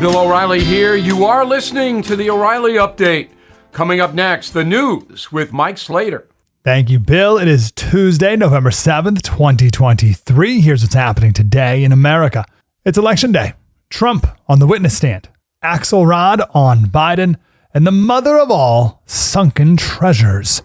Bill O'Reilly here. You are listening to the O'Reilly Update. Coming up next, the news with Mike Slater. Thank you, Bill. It is Tuesday, November 7th, 2023. Here's what's happening today in America. It's Election Day. Trump on the witness stand. Axelrod on Biden. And the mother of all, sunken treasures.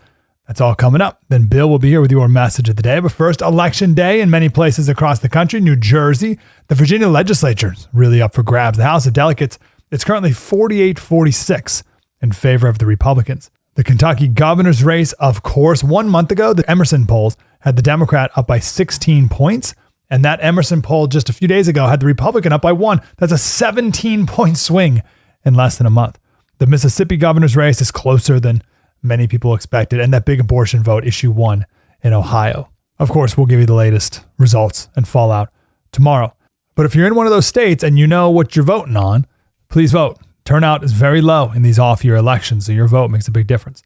That's all coming up. Then Bill will be here with your message of the day. But first, Election Day in many places across the country. New Jersey, the Virginia legislature is really up for grabs. The House of Delegates, it's currently 48-46 in favor of the Republicans. The Kentucky governor's race, of course, 1 month ago, the Emerson polls had the Democrat up by 16 points. And that Emerson poll just a few days ago had the Republican up by 1. That's a 17-point swing in less than a month. The Mississippi governor's race is closer than many people expected, and that big abortion vote, issue 1 in Ohio. Of course, we'll give you the latest results and fallout tomorrow. But if you're in one of those states and you know what you're voting on, please vote. Turnout is very low in these off-year elections, so your vote makes a big difference.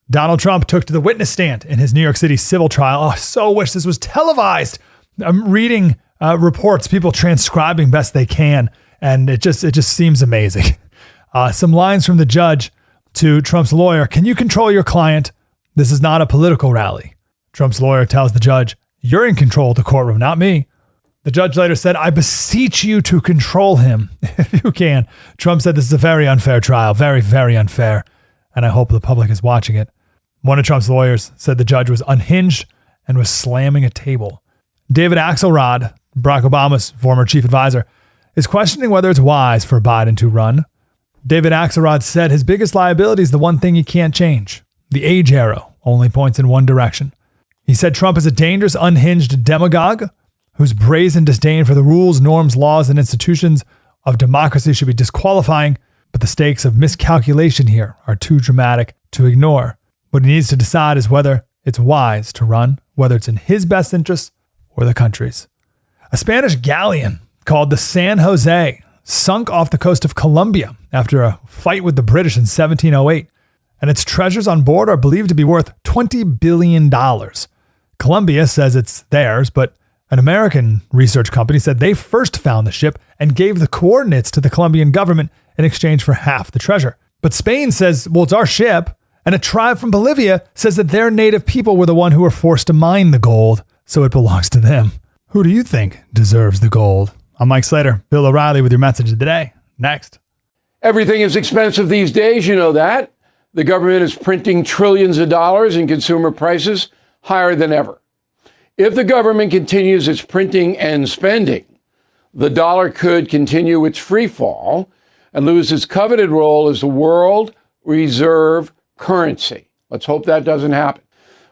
Donald Trump took to the witness stand in his New York City civil trial. Oh, I so wish this was televised. I'm reading reports, people transcribing best they can, and it just seems amazing. Some lines from the judge to Trump's lawyer. Can you control your client? This is not a political rally. Trump's lawyer tells the judge, you're in control of the courtroom, not me. The judge later said, I beseech you to control him if you can. Trump said this is a very unfair trial, very, very unfair. And I hope the public is watching it. One of Trump's lawyers said the judge was unhinged and was slamming a table. David Axelrod, Barack Obama's former chief advisor, is questioning whether it's wise for Biden to run. David Axelrod said his biggest liability is the one thing you can't change. The age arrow only points in one direction. He said Trump is a dangerous, unhinged demagogue whose brazen disdain for the rules, norms, laws, and institutions of democracy should be disqualifying, but the stakes of miscalculation here are too dramatic to ignore. What he needs to decide is whether it's wise to run, whether it's in his best interests or the country's. A Spanish galleon called the San Jose sunk off the coast of Colombia after a fight with the British in 1708, and its treasures on board are believed to be worth $20 billion. Colombia says it's theirs, but an American research company said they first found the ship and gave the coordinates to the Colombian government in exchange for half the treasure. But Spain says, well, it's our ship, and a tribe from Bolivia says that their native people were the one who were forced to mine the gold, so it belongs to them. Who do you think deserves the gold? I'm Mike Slater, Bill O'Reilly with your message of the day. Next. Everything is expensive these days, you know that. The government is printing trillions of dollars and consumer prices higher than ever. If the government continues its printing and spending, the dollar could continue its free fall and lose its coveted role as the world reserve currency. Let's hope that doesn't happen.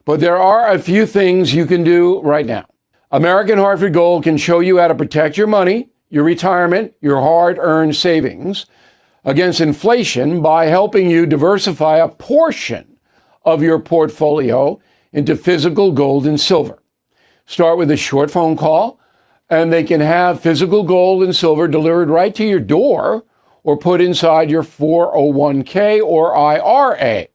But there are a few things you can do right now. American Hartford Gold can show you how to protect your money, your retirement, your hard-earned savings against inflation by helping you diversify a portion of your portfolio into physical gold and silver. Start with a short phone call, and they can have physical gold and silver delivered right to your door or put inside your 401k or IRA.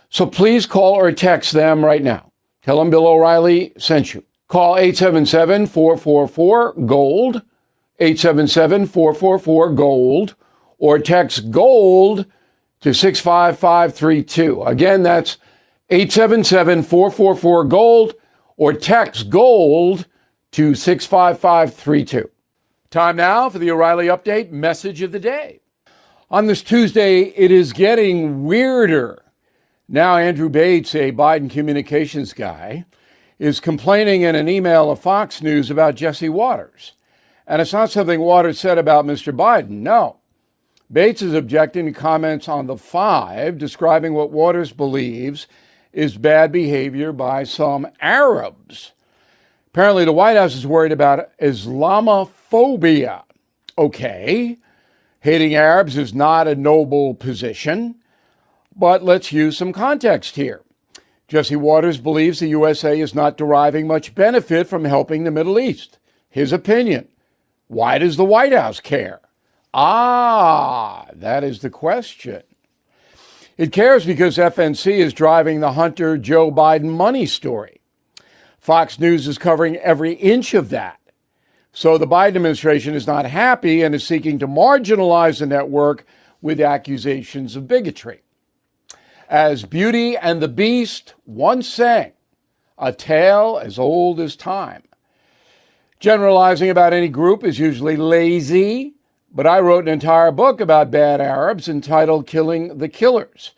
So please call or text them right now. Tell them Bill O'Reilly sent you. Call 877-444-GOLD, 877-444-GOLD, or text GOLD to 65532. Again, that's 877-444-GOLD, or text GOLD to 65532. Time now for the O'Reilly Update message of the day. On this Tuesday, it is getting weirder. Now, Andrew Bates, a Biden communications guy, is complaining in an email of Fox News about Jesse Waters. And it's not something Waters said about Mr. Biden, no. Bates is objecting to comments on The Five describing what Waters believes is bad behavior by some Arabs. Apparently, the White House is worried about Islamophobia. Okay, hating Arabs is not a noble position, but let's use some context here. Jesse Waters believes the USA is not deriving much benefit from helping the Middle East. His opinion. Why does the White House care? That is the question. It cares because FNC is driving the Hunter Joe Biden money story. Fox News is covering every inch of that. So the Biden administration is not happy and is seeking to marginalize the network with accusations of bigotry. As Beauty and the Beast once sang, a tale as old as time. Generalizing about any group is usually lazy, but I wrote an entire book about bad Arabs entitled Killing the Killers.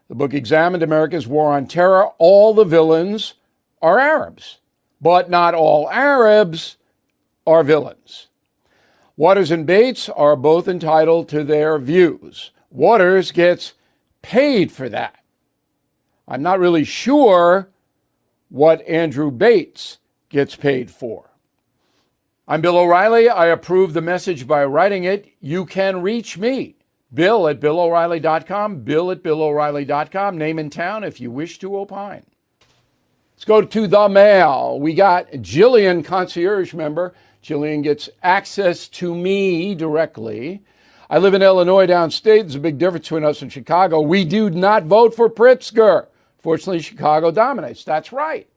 The book examined America's war on terror. All the villains are Arabs, but not all Arabs are villains. Waters and Bates are both entitled to their views. Waters gets paid for that. I'm not really sure what Andrew Bates gets paid for. I'm Bill O'Reilly. I approve the message by writing it. You can reach me, Bill at BillO'Reilly.com, Bill at BillO'Reilly.com, name and town if you wish to opine. Let's go to the mail. We got Jillian, concierge member. Jillian gets access to me directly. I live in Illinois downstate. There's a big difference between us and Chicago. We do not vote for Pritzker. Fortunately, Chicago dominates. That's right.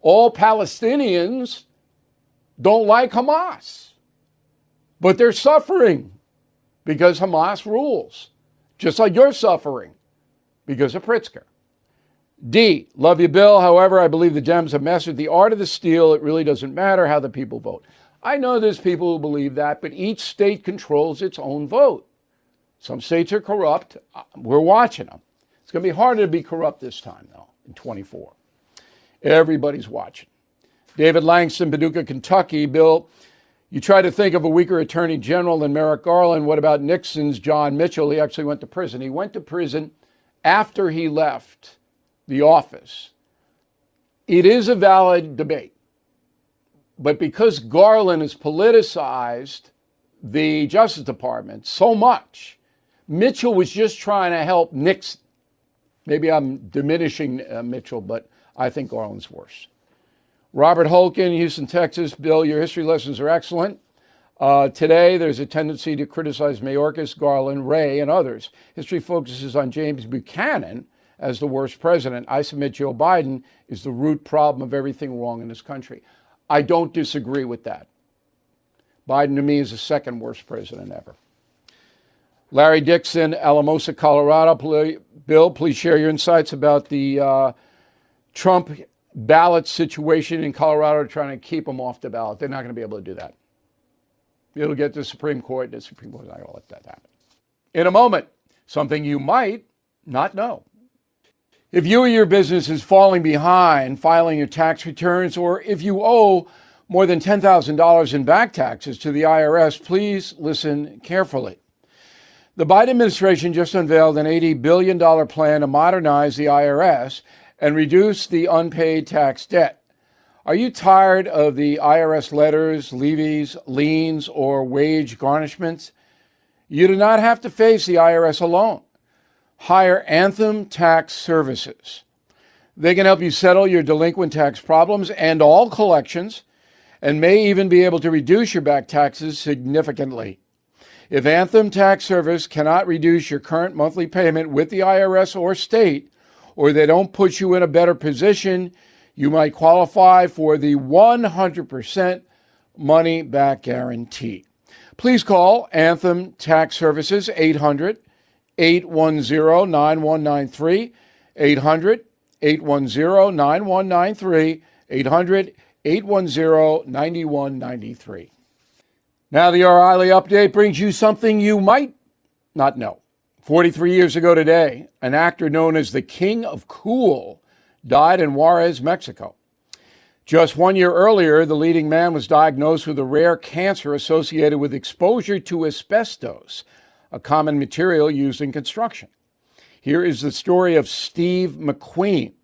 All Palestinians don't like Hamas, but they're suffering because Hamas rules, just like you're suffering because of Pritzker. D, love you, Bill. However, I believe the Dems have mastered the art of the steal. It really doesn't matter how the people vote. I know there's people who believe that, but each state controls its own vote. Some states are corrupt. We're watching them. It's going to be harder to be corrupt this time, though, in 24. Everybody's watching. David Langston, Paducah, Kentucky. Bill, you try to think of a weaker attorney general than Merrick Garland. What about Nixon's John Mitchell? He actually went to prison. He went to prison after he left the office. It is a valid debate. But because Garland has politicized the Justice Department so much, Mitchell was just trying to help Nixon. Maybe I'm diminishing Mitchell, but I think Garland's worse. Robert Holkin, Houston, Texas. Bill, your history lessons are excellent. Today, there's a tendency to criticize Mayorkas, Garland, Ray, and others. History focuses on James Buchanan as the worst president. I submit Joe Biden is the root problem of everything wrong in this country. I don't disagree with that. Biden, to me, is the second worst president ever. Larry Dixon, Alamosa, Colorado. Bill, please share your insights about the Trump ballot situation in Colorado, trying to keep them off the ballot. They're not going to be able to do that. It'll get to the Supreme Court, and the Supreme Court is not going to let that happen. In a moment, something you might not know. If you or your business is falling behind filing your tax returns, or if you owe more than $10,000 in back taxes to the IRS, please listen carefully. The Biden administration just unveiled an $80 billion plan to modernize the IRS and reduce the unpaid tax debt. Are you tired of the IRS letters, levies, liens, or wage garnishments? You do not have to face the IRS alone. Hire Anthem Tax Services. They can help you settle your delinquent tax problems and all collections, and may even be able to reduce your back taxes significantly. If Anthem Tax Service cannot reduce your current monthly payment with the IRS or state, or they don't put you in a better position, you might qualify for the 100% money back guarantee. Please call Anthem Tax Services 800-810-9193, 800-810-9193, 800-810-9193. Now the O'Reilly update brings you something you might not know. 43 years ago today, an actor known as the King of Cool died in Juarez, Mexico. Just 1 year earlier, the leading man was diagnosed with a rare cancer associated with exposure to asbestos, a common material used in construction. Here is the story of Steve McQueen.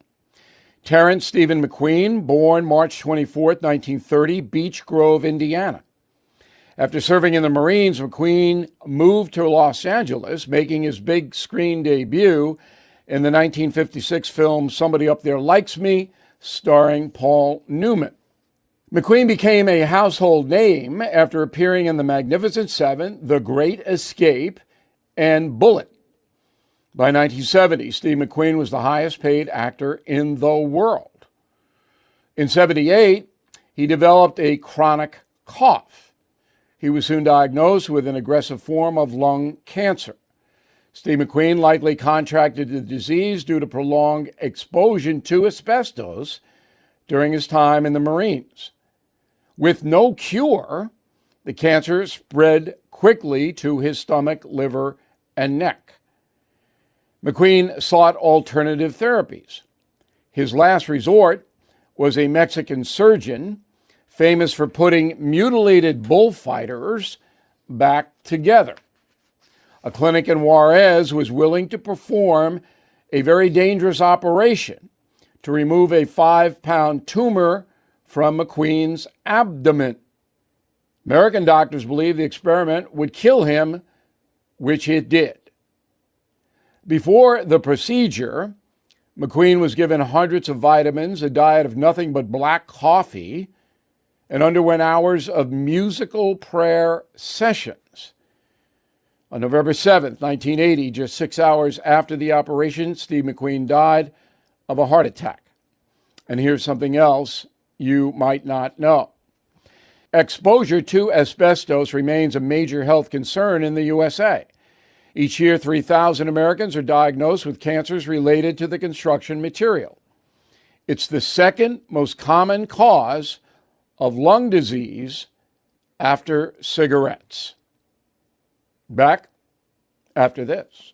Terrence Stephen McQueen, born March 24, 1930, Beech Grove, Indiana. After serving in the Marines, McQueen moved to Los Angeles, making his big screen debut in the 1956 film Somebody Up There Likes Me, starring Paul Newman. McQueen became a household name after appearing in The Magnificent Seven, The Great Escape, and Bullet. By 1970, Steve McQueen was the highest paid actor in the world. In 1978, he developed a chronic cough. He was soon diagnosed with an aggressive form of lung cancer. Steve McQueen likely contracted the disease due to prolonged exposure to asbestos during his time in the Marines. With no cure, the cancer spread quickly to his stomach, liver, and neck. McQueen sought alternative therapies. His last resort was a Mexican surgeon famous for putting mutilated bullfighters back together. A clinic in Juarez was willing to perform a very dangerous operation to remove a 5-pound tumor from McQueen's abdomen. American doctors believed the experiment would kill him, which it did. Before the procedure, McQueen was given hundreds of vitamins, a diet of nothing but black coffee, and underwent hours of musical prayer sessions. On November 7th, 1980, just 6 hours after the operation, Steve McQueen died of a heart attack. And here's something else you might not know. Exposure to asbestos remains a major health concern in the USA. Each year, 3,000 Americans are diagnosed with cancers related to the construction material. It's the second most common cause of lung disease after cigarettes. Back after this.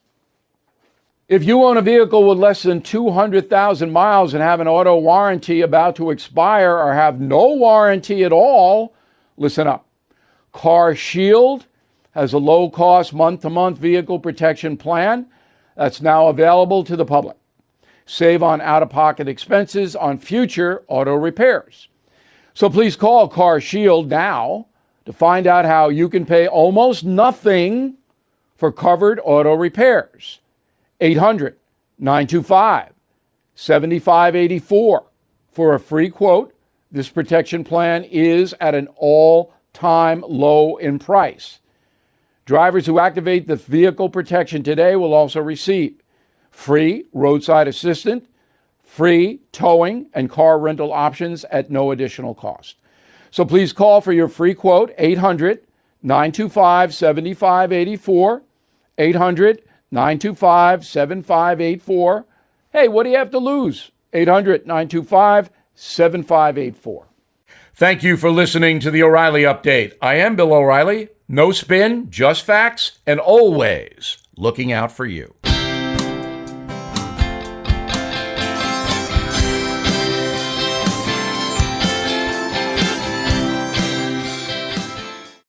If you own a vehicle with less than 200,000 miles and have an auto warranty about to expire or have no warranty at all, listen up. Car Shield has a low-cost month-to-month vehicle protection plan that's now available to the public. Save on out-of-pocket expenses on future auto repairs. So please call Car Shield now to find out how you can pay almost nothing for covered auto repairs. 800-925-7584 for a free quote. This protection plan is at an all-time low in price. Drivers who activate the vehicle protection today will also receive free roadside assistance, free towing, and car rental options at no additional cost. So please call for your free quote, 800-925-7584, 800-925-7584. Hey, what do you have to lose? 800-925-7584. Thank you for listening to the O'Reilly Update. I am Bill O'Reilly. No spin, just facts, and always looking out for you.